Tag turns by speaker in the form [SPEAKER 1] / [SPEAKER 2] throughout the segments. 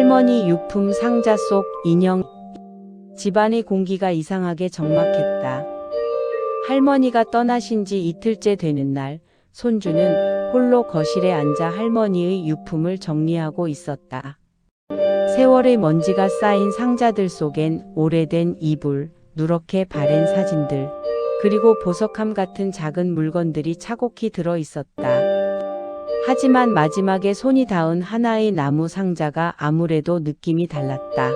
[SPEAKER 1] 할머니 유품 상자 속 인형. 집안의 공기가 이상하게 적막했다. 할머니가 떠나신 지 이틀째 되는 날, 손주는 홀로 거실에 앉아 할머니의 유품을 정리하고 있었다. 세월의 먼지가 쌓인 상자들 속엔 오래된 이불, 누렇게 바랜 사진들, 그리고 보석함 같은 작은 물건들이 차곡히 들어 있었다. 하지만 마지막에 손이 닿은 하나의 나무 상자가 아무래도 느낌이 달랐다.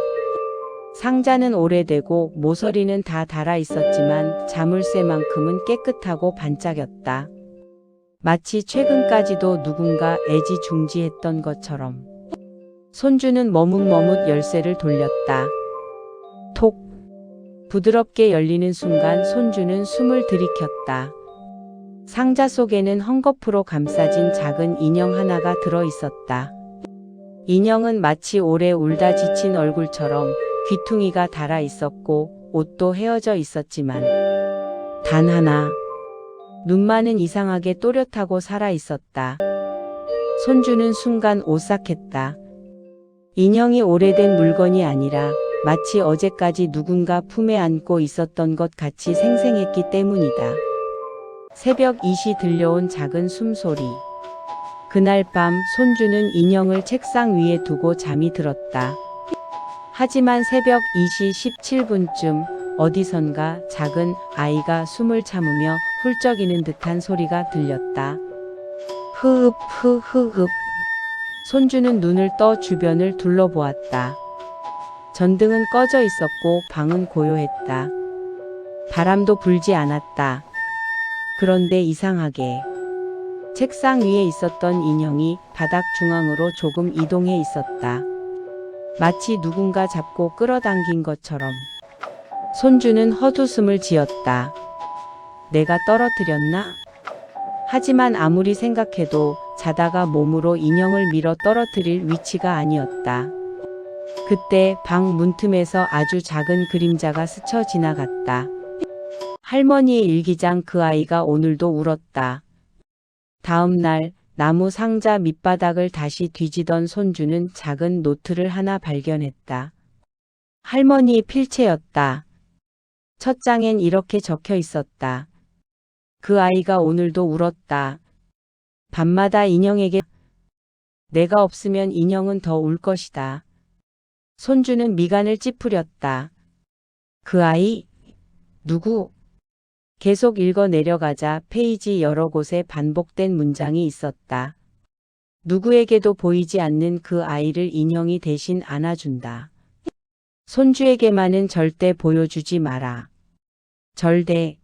[SPEAKER 1] 상자는 오래되고 모서리는 다 닳아 있었지만 자물쇠만큼은 깨끗하고 반짝였다. 마치 최근까지도 누군가 애지중지했던 것처럼. 손주는 머뭇머뭇 열쇠를 돌렸다. 톡! 부드럽게 열리는 순간 손주는 숨을 들이켰다. 상자 속에는 헝겊으로 감싸진 작은 인형 하나가 들어 있었다. 인형은 마치 오래 울다 지친 얼굴처럼 귀퉁이가 닳아 있었고 옷도 헤어져 있었지만 단 하나, 눈만은 이상하게 또렷하고 살아 있었다. 손주는 순간 오싹했다. 인형이 오래된 물건이 아니라 마치 어제까지 누군가 품에 안고 있었던 것 같이 생생했기 때문이다. 새벽 2시 들려온 작은 숨소리. 그날 밤 손주는 인형을 책상 위에 두고 잠이 들었다. 하지만 새벽 2시 17분쯤 어디선가 작은 아이가 숨을 참으며 훌쩍이는 듯한 소리가 들렸다. 흐흡 흐흐흡. 손주는 눈을 떠 주변을 둘러보았다. 전등은 꺼져 있었고 방은 고요했다. 바람도 불지 않았다. 그런데 이상하게 책상 위에 있었던 인형이 바닥 중앙으로 조금 이동해 있었다. 마치 누군가 잡고 끌어당긴 것처럼. 손주는 헛웃음을 지었다. 내가 떨어뜨렸나? 하지만 아무리 생각해도 자다가 몸으로 인형을 밀어 떨어뜨릴 위치가 아니었다. 그때 방 문틈에서 아주 작은 그림자가 스쳐 지나갔다. 할머니의 일기장. 그 아이가 오늘도 울었다. 다음 날 나무 상자 밑바닥을 다시 뒤지던 손주는 작은 노트를 하나 발견했다. 할머니의 필체였다. 첫 장엔 이렇게 적혀 있었다. 그 아이가 오늘도 울었다. 밤마다 인형에게 내가 없으면 인형은 더 울 것이다. 손주는 미간을 찌푸렸다. 그 아이? 누구? 계속 읽어 내려가자 페이지 여러 곳에 반복된 문장이 있었다. 누구에게도 보이지 않는 그 아이를 인형이 대신 안아준다. 손주에게만은 절대 보여주지 마라. 절대.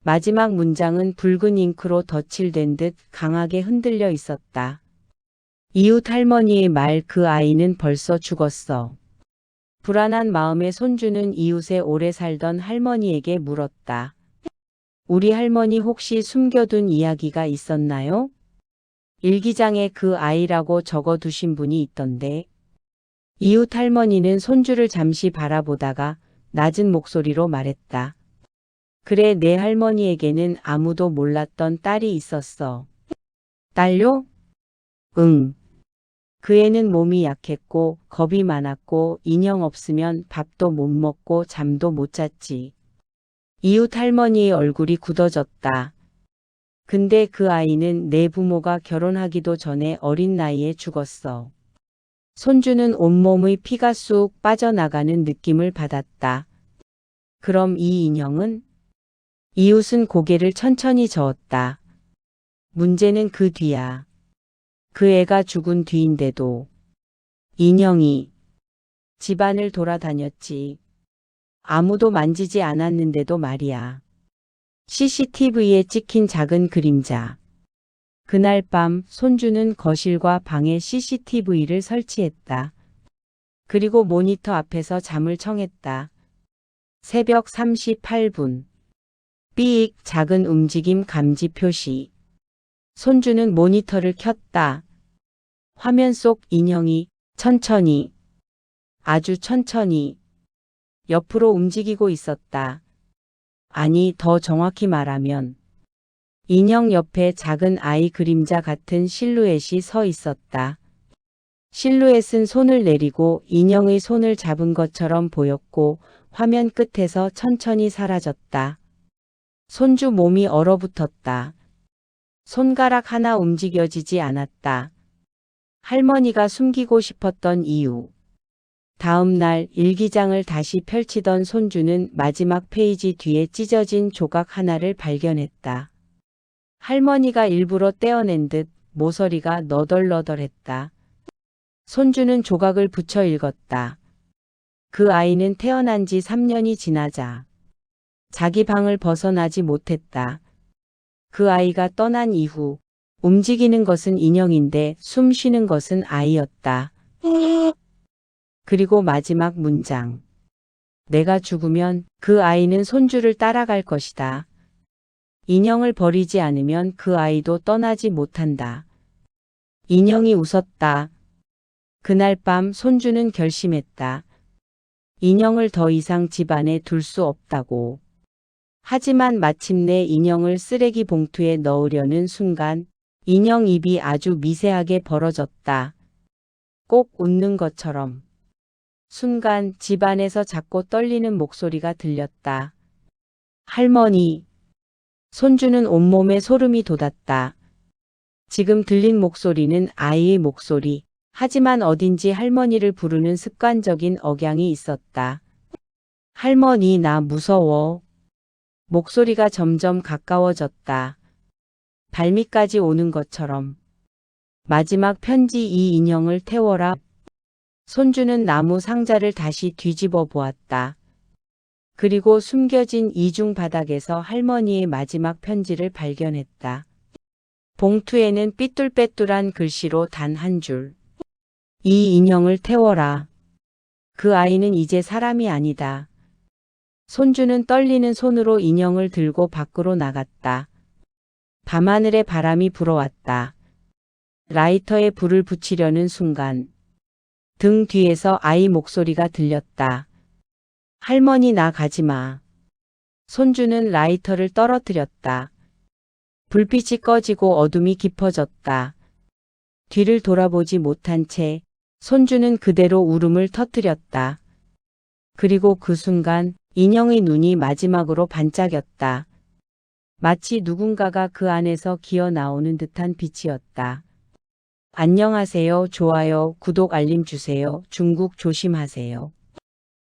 [SPEAKER 1] 마지막 문장은 붉은 잉크로 덧칠된 듯 강하게 흔들려 있었다. 이웃 할머니의 말. 그 아이는 벌써 죽었어. 불안한 마음에 손주는 이웃에 오래 살던 할머니에게 물었다. 우리 할머니 혹시 숨겨둔 이야기가 있었나요? 일기장에 그 아이라고 적어두신 분이 있던데. 이웃 할머니는 손주를 잠시 바라보다가 낮은 목소리로 말했다. 그래, 내 할머니에게는 아무도 몰랐던 딸이 있었어. 딸요? 응. 그 애는 몸이 약했고 겁이 많았고 인형 없으면 밥도 못 먹고 잠도 못 잤지. 이웃 할머니의 얼굴이 굳어졌다. 근데 그 아이는 내 부모가 결혼하기도 전에 어린 나이에 죽었어. 손주는 온몸의 피가 쑥 빠져나가는 느낌을 받았다. 그럼 이 인형은? 이웃은 고개를 천천히 저었다. 문제는 그 뒤야. 그 애가 죽은 뒤인데도 인형이 집안을 돌아다녔지. 아무도 만지지 않았는데도 말이야. CCTV에 찍힌 작은 그림자. 그날 밤 손주는 거실과 방에 CCTV를 설치했다. 그리고 모니터 앞에서 잠을 청했다. 새벽 38분. 삐익. 작은 움직임 감지 표시. 손주는 모니터를 켰다. 화면 속 인형이 천천히, 아주 천천히 옆으로 움직이고 있었다. 아니, 더 정확히 말하면 인형 옆에 작은 아이 그림자 같은 실루엣이 서 있었다. 실루엣은 손을 내리고 인형의 손을 잡은 것처럼 보였고 화면 끝에서 천천히 사라졌다. 손주 몸이 얼어붙었다. 손가락 하나 움직여지지 않았다. 할머니가 숨기고 싶었던 이유. 다음 날 일기장을 다시 펼치던 손주는 마지막 페이지 뒤에 찢어진 조각 하나를 발견했다. 할머니가 일부러 떼어낸 듯 모서리가 너덜너덜했다. 손주는 조각을 붙여 읽었다. 그 아이는 태어난 지 3년이 지나자 자기 방을 벗어나지 못했다. 그 아이가 떠난 이후 움직이는 것은 인형인데 숨 쉬는 것은 아이였다. 그리고 마지막 문장. 내가 죽으면 그 아이는 손주를 따라갈 것이다. 인형을 버리지 않으면 그 아이도 떠나지 못한다. 인형이 웃었다. 그날 밤 손주는 결심했다. 인형을 더 이상 집안에 둘 수 없다고. 하지만 마침내 인형을 쓰레기 봉투에 넣으려는 순간 인형 입이 아주 미세하게 벌어졌다. 꼭 웃는 것처럼. 순간 집안에서 작고 떨리는 목소리가 들렸다. 할머니. 손주는 온몸에 소름이 돋았다. 지금 들린 목소리는 아이의 목소리. 하지만 어딘지 할머니를 부르는 습관적인 억양이 있었다. 할머니, 나 무서워. 목소리가 점점 가까워졌다. 발밑까지 오는 것처럼. 마지막 편지 이 인형을 태워라. 손주는 나무 상자를 다시 뒤집어 보았다. 그리고 숨겨진 이중 바닥에서 할머니의 마지막 편지를 발견했다. 봉투에는 삐뚤빼뚤한 글씨로 단 한 줄. 이 인형을 태워라. 그 아이는 이제 사람이 아니다. 손주는 떨리는 손으로 인형을 들고 밖으로 나갔다. 밤하늘에 바람이 불어왔다. 라이터에 불을 붙이려는 순간 등 뒤에서 아이 목소리가 들렸다. 할머니, 나 가지 마. 손주는 라이터를 떨어뜨렸다. 불빛이 꺼지고 어둠이 깊어졌다. 뒤를 돌아보지 못한 채 손주는 그대로 울음을 터뜨렸다. 그리고 그 순간 인형의 눈이 마지막으로 반짝였다. 마치 누군가가 그 안에서 기어 나오는 듯한 빛이었다. 안녕하세요. 좋아요, 구독, 알림 주세요. 중국 조심하세요.